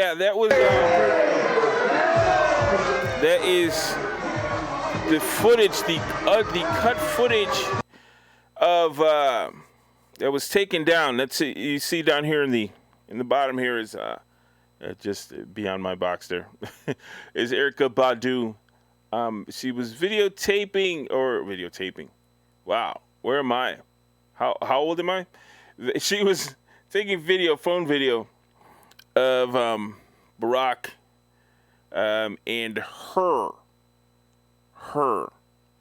yeah, that is the footage, the cut footage of that was taken down. That's it. You see down here in the bottom here is just beyond my box there is Erykah Badu. She was videotaping. Wow, where am I? How old am I? She was taking phone video of Barack and her.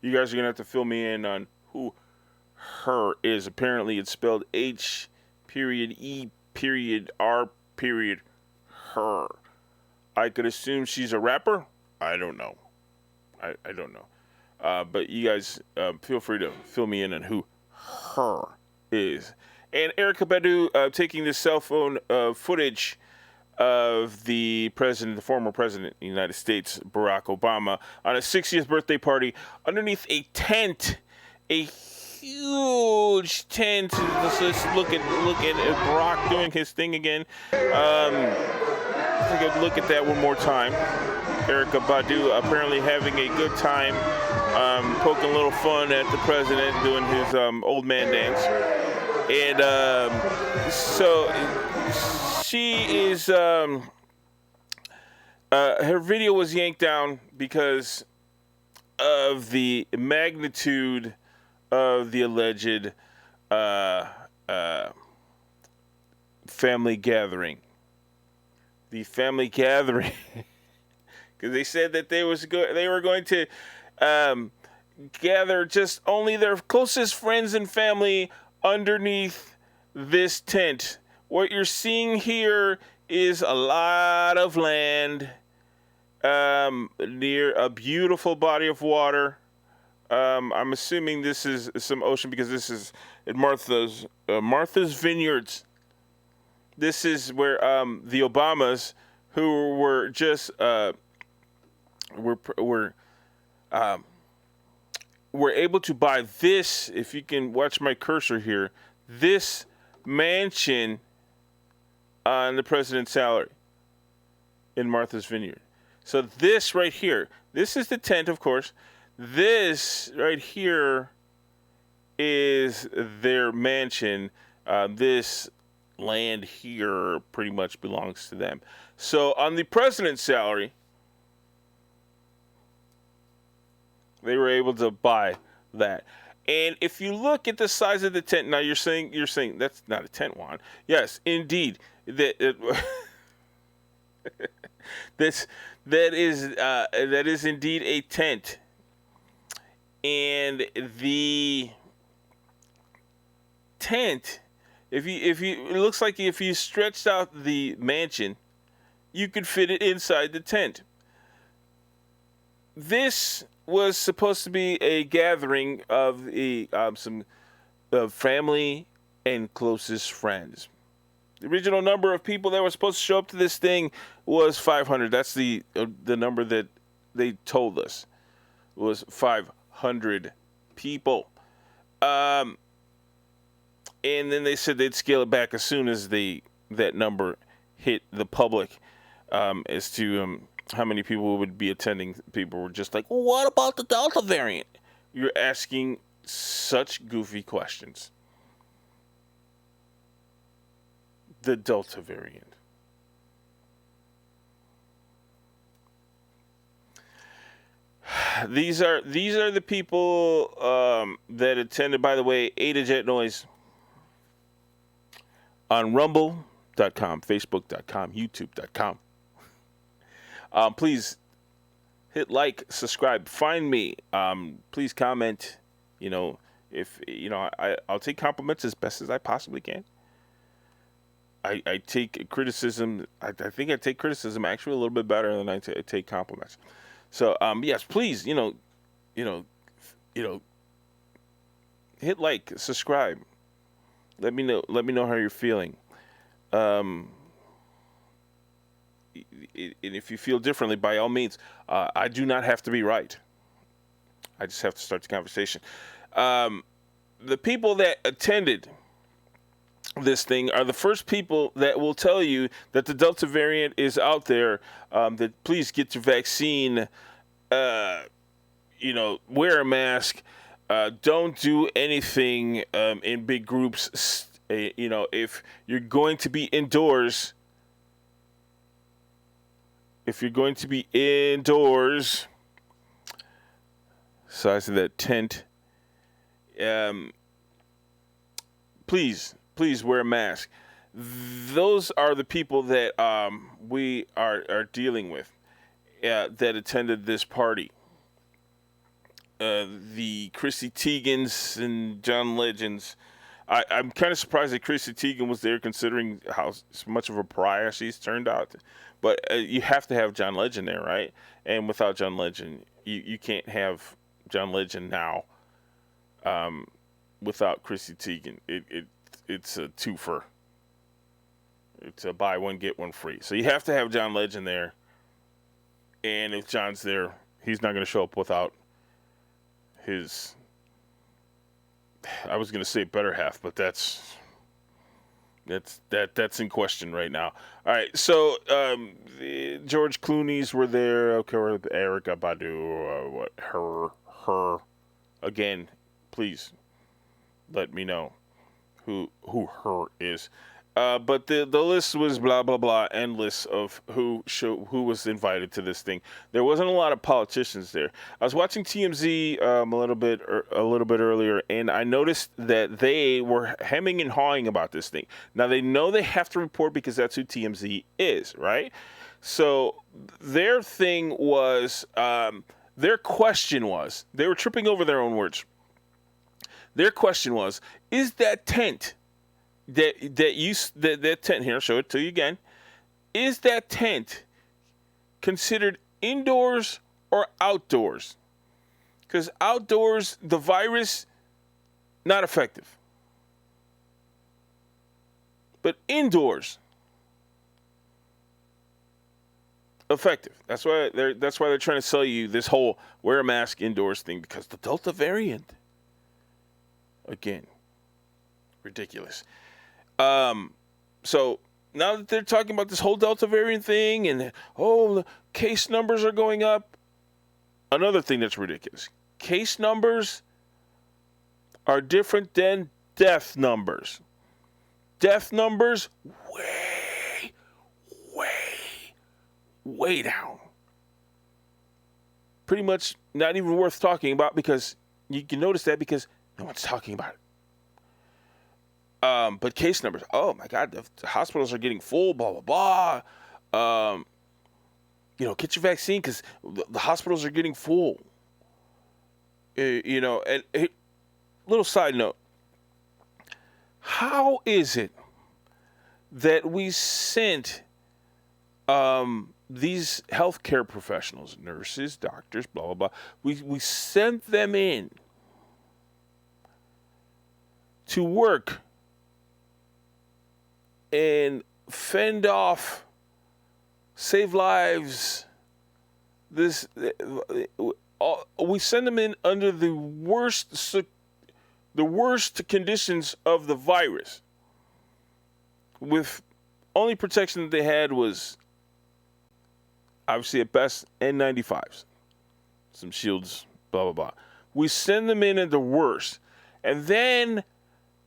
You guys are gonna have to fill me in on who her is. Apparently, it's spelled H.E.R. Her. I could assume she's a rapper. I don't know. I don't know. But you guys feel free to fill me in on who her is. And Erykah Badu taking this cell phone footage of the former president of the United States, Barack Obama, on a 60th birthday party underneath a tent, a huge tent. Let's look at Barack doing his thing again. I think I'd look at that one more time. Erykah Badu apparently having a good time, poking a little fun at the president, doing his old man dance. And so she is, her video was yanked down because of the magnitude of the alleged family gathering. The family gathering, because they said that they were going to gather just only their closest friends and family underneath this tent. What you're seeing here is a lot of land near a beautiful body of water. I'm assuming this is some ocean because this is at Martha's Vineyards. This is where the Obamas, who were just were able to buy this. If you can watch my cursor here, this mansion on the president's salary in Martha's Vineyard. So this right here, this is the tent, of course. This right here is their mansion. This land here pretty much belongs to them. So on the president's salary, they were able to buy that. And if you look at the size of the tent, now you're saying that's not a tent, Juan. Yes, indeed. That is indeed a tent. And the tent, it looks like if you stretched out the mansion, you could fit it inside the tent. This was supposed to be a gathering of some family and closest friends. The original number of people that were supposed to show up to this thing was 500. That's the number that they told us was 500 people. And then they said they'd scale it back as soon as that number hit the public, as to how many people would be attending. People were just like, well, what about the Delta variant? You're asking such goofy questions. The Delta variant. These are the people that attended. By the way, Ada Jet Noise on Rumble.com, Facebook.com, YouTube.com. Please hit like, subscribe, find me. Please comment. If I'll take compliments as best as I possibly can. I take criticism. I think I take criticism actually a little bit better than I take compliments. So yes, please, hit like, subscribe. Let me know how you're feeling. And if you feel differently, by all means, I do not have to be right. I just have to start the conversation. The people that attended this thing are the first people that will tell you that the Delta variant is out there. That please get your vaccine. Wear a mask. Don't do anything in big groups. If you're going to be indoors, size of that tent, please wear a mask. Those are the people that we are dealing with that attended this party. The Chrissy Teigens and John Legends. I'm kind of surprised that Chrissy Teigen was there, considering how much of a pariah she's turned out. But you have to have John Legend there, right? And without John Legend, you can't have John Legend now without Chrissy Teigen. It's a twofer. It's a buy one, get one free. So you have to have John Legend there. And if John's there, he's not going to show up without his, I was going to say better half, but that's in question right now. All right, so the George Clooney's were there. Okay, or Erykah Badu, her. Again, please let me know who her is. But the list was blah blah blah, endless of who was invited to this thing. There wasn't a lot of politicians there. I was watching TMZ a little bit earlier, and I noticed that they were hemming and hawing about this thing. Now they know they have to report because that's who TMZ is, right? So their thing was, their question was, they were tripping over their own words. Their question was, is that tent? That tent here, I'll show it to you again. Is that tent considered indoors or outdoors? Because outdoors, the virus, not effective. But indoors, effective. That's why they're trying to sell you this whole wear a mask indoors thing, because the Delta variant, again, ridiculous. So now that they're talking about this whole Delta variant thing and, the case numbers are going up, another thing that's ridiculous. Case numbers are different than death numbers. Death numbers way down. Pretty much not even worth talking about, because you can notice that because no one's talking about it. But case numbers, oh my God, the hospitals are getting full, blah, blah, blah. Get your vaccine because the hospitals are getting full. And little side note, how is it that we sent these healthcare professionals, nurses, doctors, blah, blah, blah, we sent them in to work and fend off, save lives. We send them in under the worst conditions of the virus, with only protection that they had was obviously at best N95s, some shields, blah blah blah. We send them in at the worst, and then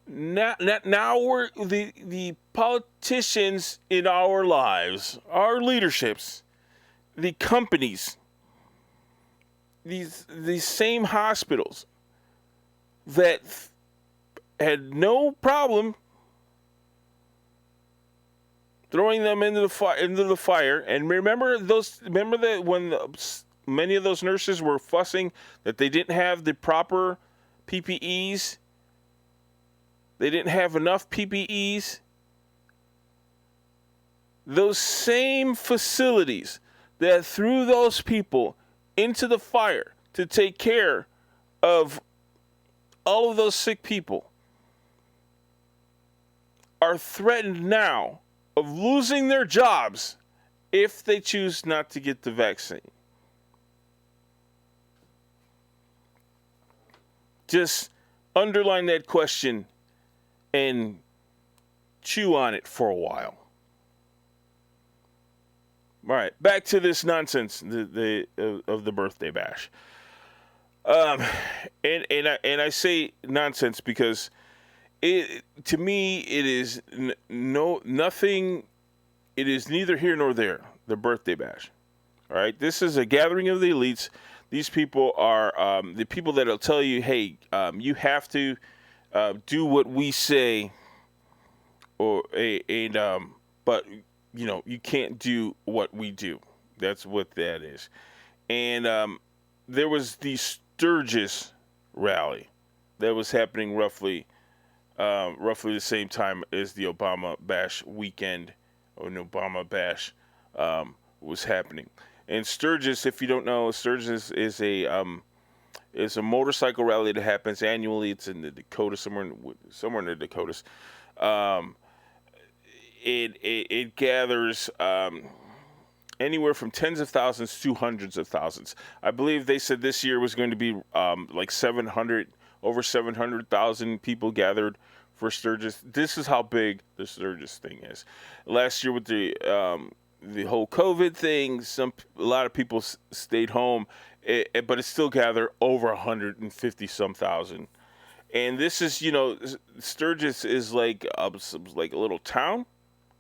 now we're the politicians in our lives, our leaderships, the companies, these same hospitals that had no problem throwing them into the fire. And remember that when many of those nurses were fussing that they didn't have the proper PPEs. They didn't have enough PPEs. Those same facilities that threw those people into the fire to take care of all of those sick people are threatened now of losing their jobs if they choose not to get the vaccine. Just underline that question and chew on it for a while. All right, back to this nonsense of the birthday bash. Um, and I say nonsense because to me it is nothing. It is neither here nor there. The birthday bash. All right, this is a gathering of the elites. These people are the people that'll tell you, hey, you have to do what we say, but you can't do what we do. That's what that is. And there was the Sturgis rally that was happening roughly the same time as the Obama bash weekend, or an Obama bash was happening. And Sturgis, if you don't know, Sturgis is a motorcycle rally that happens annually. It's in the Dakotas, somewhere in the Dakotas. It gathers anywhere from tens of thousands to hundreds of thousands. I believe they said this year was going to be like over 700,000 people gathered for Sturgis. This is how big the Sturgis thing is. Last year with the whole COVID thing, a lot of people stayed home, but it still gathered over 150 some thousand. And this is, Sturgis is like a little town.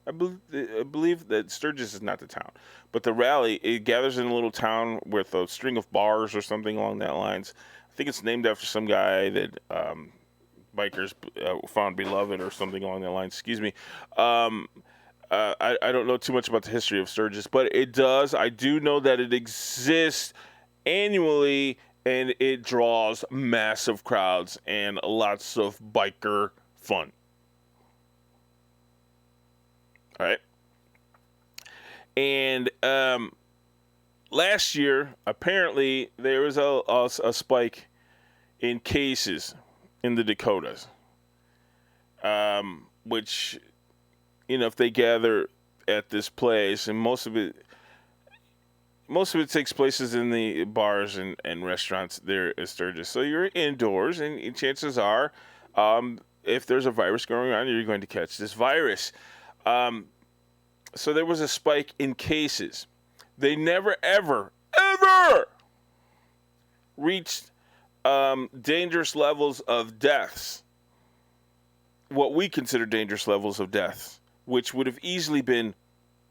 I believe that Sturgis is not the town, but the rally, it gathers in a little town with a string of bars or something along that lines. I think it's named after some guy that bikers found beloved or something along that line. Excuse me. I don't know too much about the history of Sturgis, but I do know that it exists annually, and it draws massive crowds and lots of biker fun. All right. And last year, apparently, there was a spike in cases in the Dakotas, which, if they gather at this place, and most of it takes places in the bars and restaurants there at Sturgis. So you're indoors, and chances are, if there's a virus going on, you're going to catch this virus. So there was a spike in cases. They never, ever, ever reached dangerous levels of deaths, what we consider dangerous levels of deaths, which would have easily been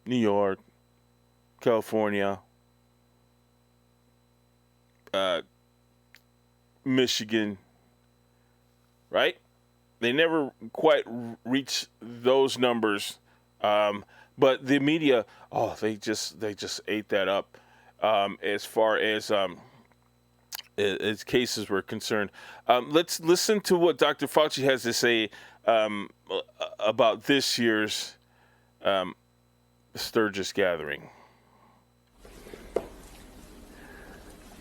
New York, California, Michigan, right? They never quite reached those numbers, but the media, they just ate that up as far as cases were concerned. Let's listen to what Dr. Fauci has to say about this year's Sturgis gathering.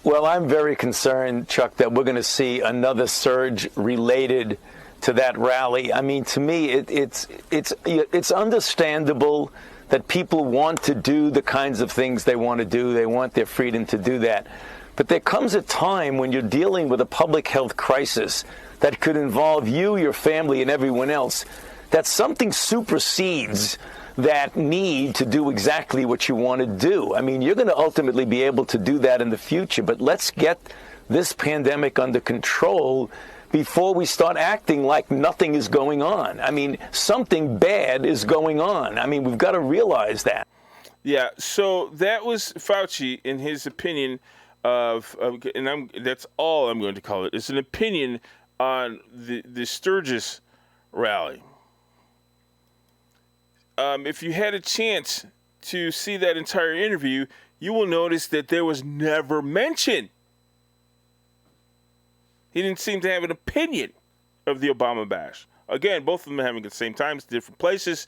Well, I'm very concerned, Chuck, that we're going to see another surge related to that rally. I mean, to me, it's understandable that people want to do the kinds of things they want to do. They want their freedom to do that. But there comes a time when you're dealing with a public health crisis that could involve you, your family, and everyone else, that something supersedes that need to do exactly what you want to do. I mean, you're going to ultimately be able to do that in the future, but let's get this pandemic under control before we start acting like nothing is going on. I mean, something bad is going on. I mean, we've got to realize that. Yeah, so that was Fauci in his opinion that's all I'm going to call it. It's an opinion on the Sturgis rally. If you had a chance to see that entire interview, you will notice that there was never mention. He didn't seem to have an opinion of the Obama bash. Again, both of them having at the same times, different places.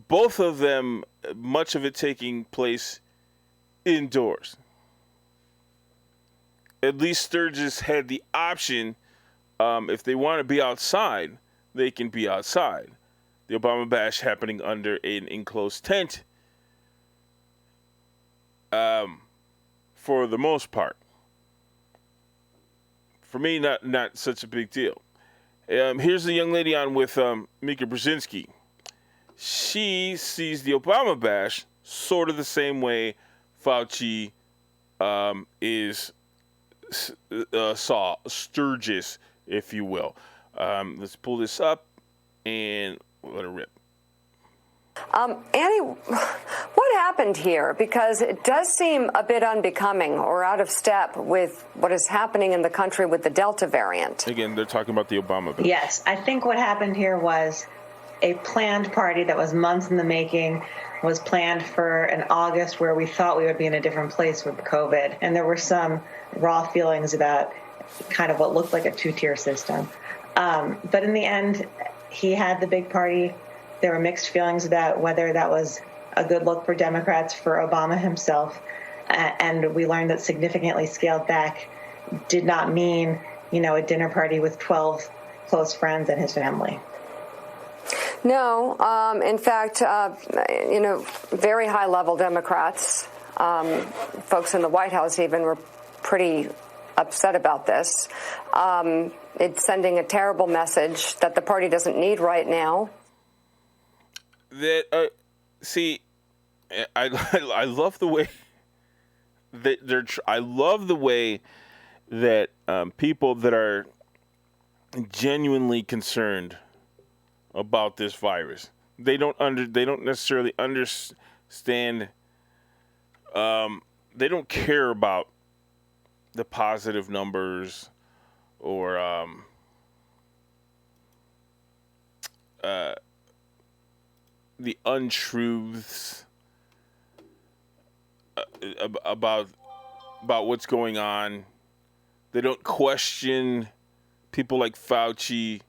Both of them, much of it taking place indoors. At least Sturgis had the option, if they want to be outside, they can be outside. The Obama bash happening under an enclosed tent, for the most part. For me, not such a big deal. Here's the young lady on with Mika Brzezinski. She sees the Obama bash sort of the same way Fauci saw Sturgis, if you will. Let's pull this up and let it rip. Annie, what happened here? Because it does seem a bit unbecoming or out of step with what is happening in the country with the Delta variant. Again, they're talking about the Obama bill. Yes, I think what happened here was a planned party that was months in the making, was planned for an August where we thought we would be in a different place with COVID. And there were some raw feelings about kind of what looked like a two-tier system. But in the end, he had the big party. There were mixed feelings about whether that was a good look for Democrats, for Obama himself. And we learned that significantly scaled back did not mean, a dinner party with 12 close friends and his family. No, in fact, very high-level Democrats, folks in the White House even, were pretty upset about this. It's sending a terrible message that the party doesn't need right now. That I love the way that I love the way that people that are genuinely concerned about this virus, they don't necessarily understand. They don't care about the positive numbers or the untruths about what's going on. They don't question people like Fauci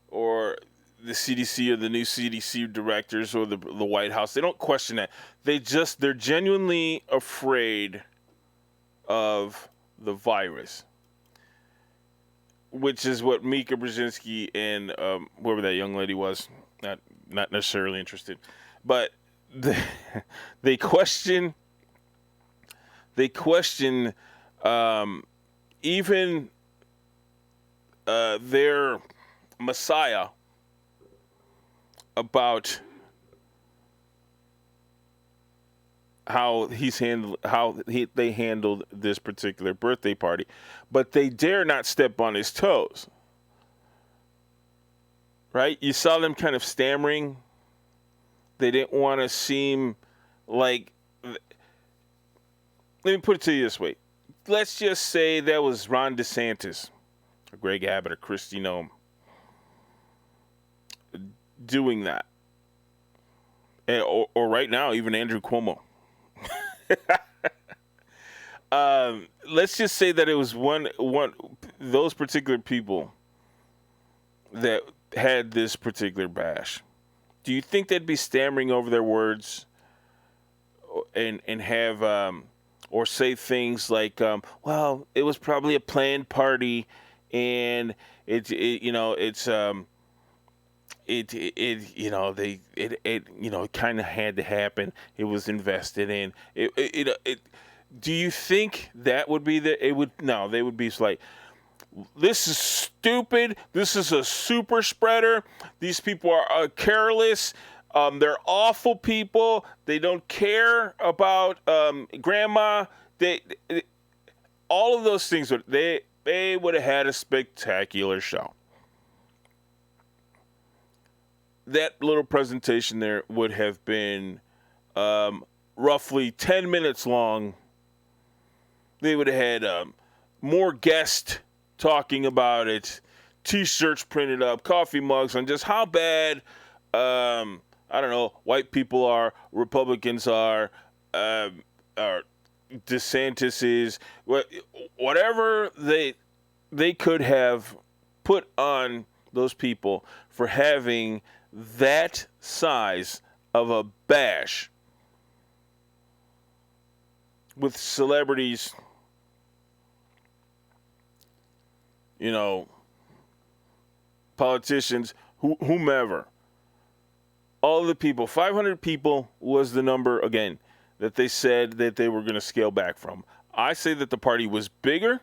or the CDC or the new CDC directors or the White House. They don't question that. They're genuinely afraid of the virus, which is what Mika Brzezinski and whoever that young lady was, not necessarily interested, but they question even their Messiah about how they handled this particular birthday party, but they dare not step on his toes. Right? You saw them kind of stammering. They didn't want to seem like. Let me put it to you this way. Let's just say that was Ron DeSantis, or Greg Abbott, or Kristi Noem doing that. Or right now, even Andrew Cuomo. Let's just say that it was one those particular people that had this particular bash. Do you think they'd be stammering over their words and have or say things like, well, it was probably a planned party and it kind of had to happen. It was invested in. Do you think that would be they would be like, this is stupid. This is a super spreader. These people are careless. They're awful people. They don't care about grandma. All of those things. They would have had a spectacular show. That little presentation there would have been roughly 10 minutes long. They would have had more guests talking about it, T-shirts printed up, coffee mugs on just how bad, white people are, Republicans are DeSantis is, whatever they could have put on those people for having that size of a bash with celebrities, politicians, whomever. All the people, 500 people was the number, again, that they said that they were going to scale back from. I say that the party was bigger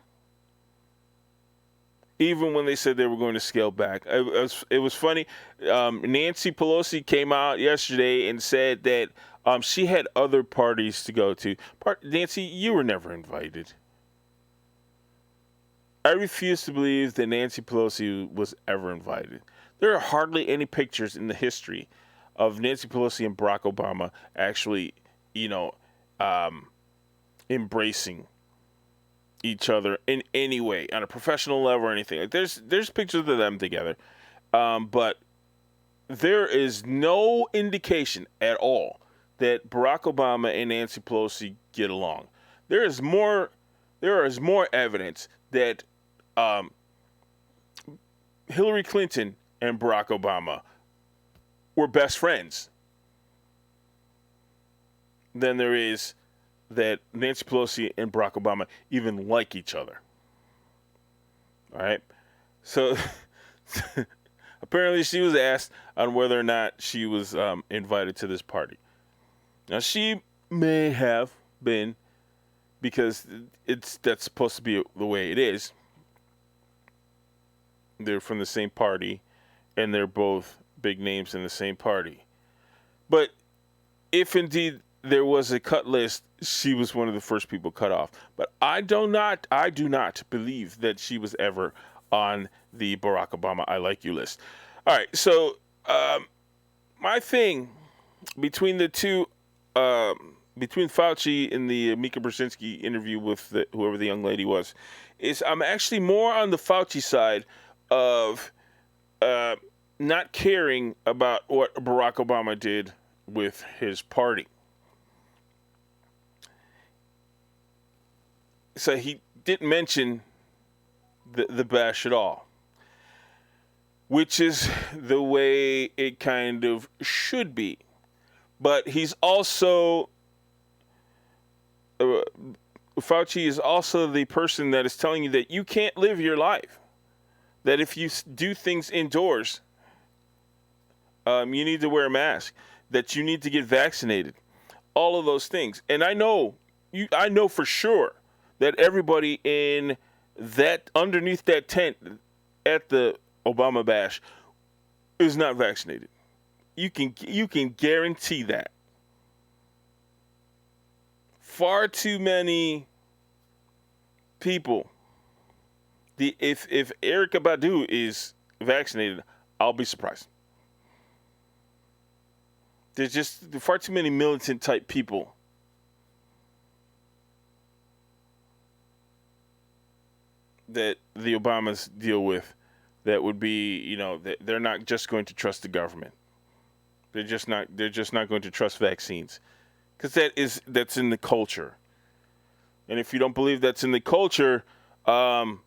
even when they said they were going to scale back. It was funny. Nancy Pelosi came out yesterday and said that she had other parties to go to. Nancy, you were never invited. I refuse to believe that Nancy Pelosi was ever invited. There are hardly any pictures in the history of Nancy Pelosi and Barack Obama actually, embracing each other in any way on a professional level or anything. Like there's pictures of them together, but there is no indication at all that Barack Obama and Nancy Pelosi get along. There is more evidence that Hillary Clinton and Barack Obama were best friends than there is that Nancy Pelosi and Barack Obama even like each other. All right? So apparently she was asked on whether or not she was invited to this party. Now she may have been, because that's supposed to be the way it is. They're from the same party, and they're both big names in the same party. But if indeed there was a cut list, she was one of the first people cut off. But I do not believe that she was ever on the Barack Obama I like you list. All right, so my thing between the two, between Fauci and the Mika Brzezinski interview with whoever the young lady was, is I'm actually more on the Fauci side of not caring about what Barack Obama did with his party. So he didn't mention the bash at all, which is the way it kind of should be. But he's also, Fauci is also the person that is telling you that you can't live your life. That if you do things indoors, you need to wear a mask, that you need to get vaccinated, all of those things. And I know for sure that everybody in that, underneath that tent at the Obama bash, is not vaccinated. You can guarantee that. Far too many people. If Erykah Badu is vaccinated, I'll be surprised. There's just far too many militant type people that the Obamas deal with that would be, they're not just going to trust the government. They're just not going to trust vaccines, because that's in the culture. And if you don't believe that's in the culture, one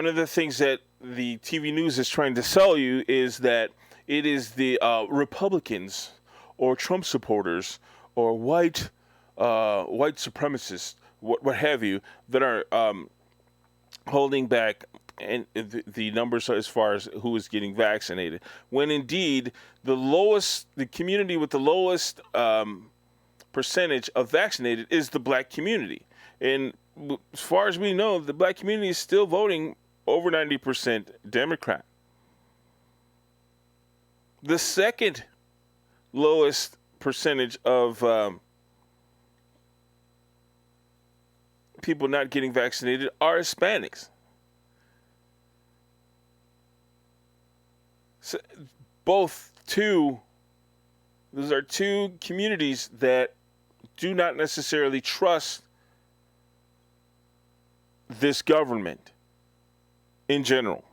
of the things that the TV news is trying to sell you is that it is the Republicans or Trump supporters or white supremacists, what have you, that are holding back and the numbers as far as who is getting vaccinated. When indeed the community with the lowest percentage of vaccinated is the black community. And as far as we know, the black community is still voting over 90% Democrat. The second lowest percentage of people not getting vaccinated are Hispanics. So those are two communities that do not necessarily trust this government in general.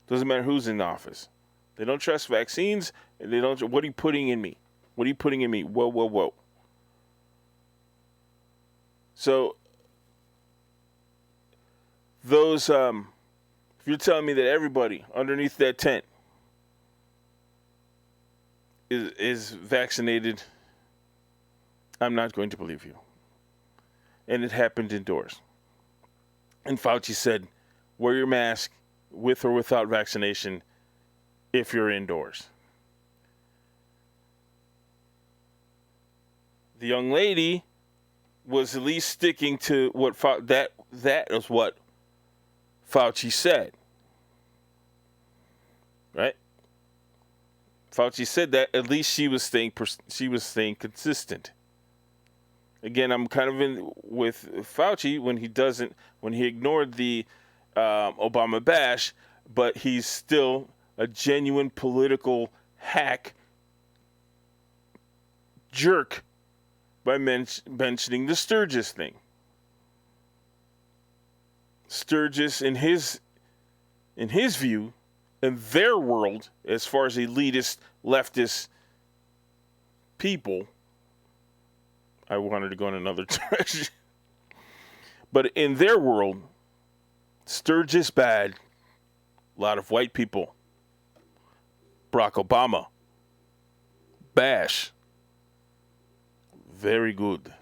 Doesn't matter who's in office. They don't trust vaccines, and they don't. What are you putting in me? What are you putting in me? Whoa, whoa, whoa. So those, if you're telling me that everybody underneath that tent is vaccinated, I'm not going to believe you. And it happened indoors. And Fauci said, wear your mask with or without vaccination if you're indoors. The young lady was at least sticking to what that is what Fauci said. Right? Fauci said that at least she was staying consistent. Again, I'm kind of in with Fauci when he ignored the Obama bash, but he's still a genuine political hack jerk by mentioning the Sturgis thing. Sturgis, in his view, in their world, as far as elitist, leftist people, I wanted to go in another direction. But in their world, Sturgis bad. A lot of white people. Barack Obama. Bash. Very good.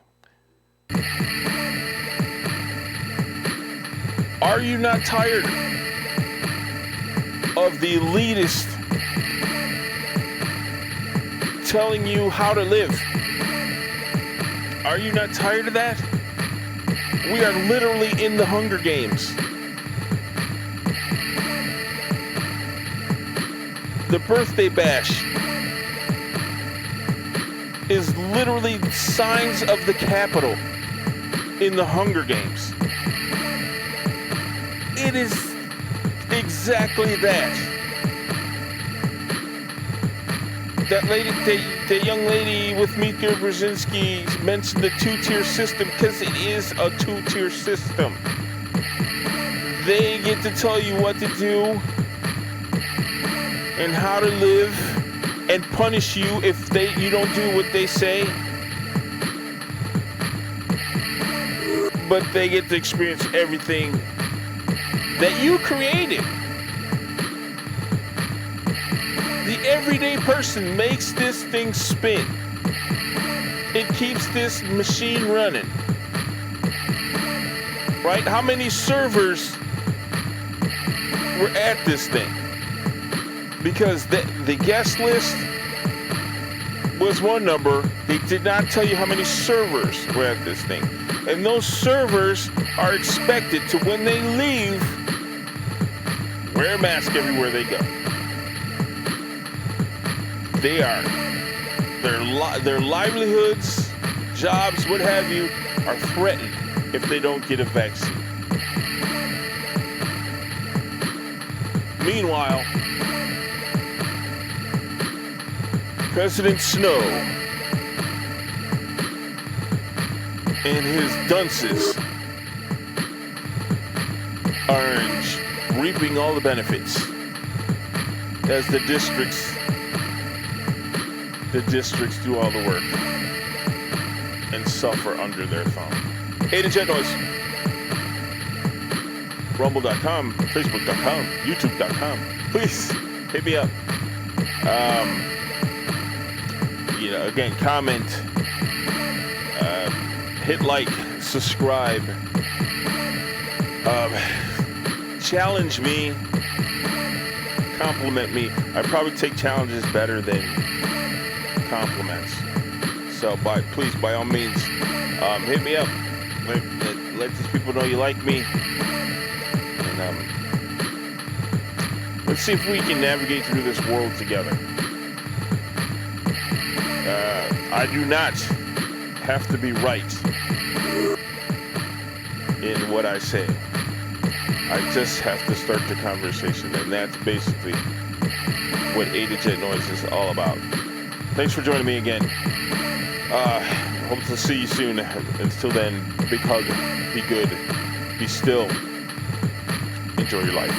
Are you not tired of the elitist telling you how to live? Are you not tired of that? We are literally in the Hunger Games. The birthday bash is literally signs of the Capitol in the Hunger Games. It is exactly that. That young lady with Mika Brzezinski mentioned the two-tier system because it is a two-tier system. They get to tell you what to do and how to live and punish you if you don't do what they say. But they get to experience everything that you created. The everyday person makes this thing spin. It keeps this machine running. Right? How many servers were at this thing? Because the guest list was one number. They did not tell you how many servers were at this thing. And those servers are expected to, when they leave, wear a mask everywhere they go. Their livelihoods, jobs, what have you, are threatened if they don't get a vaccine. Meanwhile, President Snow and his dunces are reaping all the benefits as the districts do all the work and suffer under their thumb. A to Jet Noise. Rumble.com, Facebook.com, YouTube.com. Please hit me up. Again, comment, hit like, subscribe, challenge me, compliment me. I probably take challenges better than compliments. So, please, by all means, hit me up. Let these people know you like me. And let's see if we can navigate through this world together. I do not have to be right in what I say. I just have to start the conversation, and that's basically what A to Jet Noise is all about. Thanks for joining me again. Hope to see you soon. Until then, big hug, be good, be still, enjoy your life.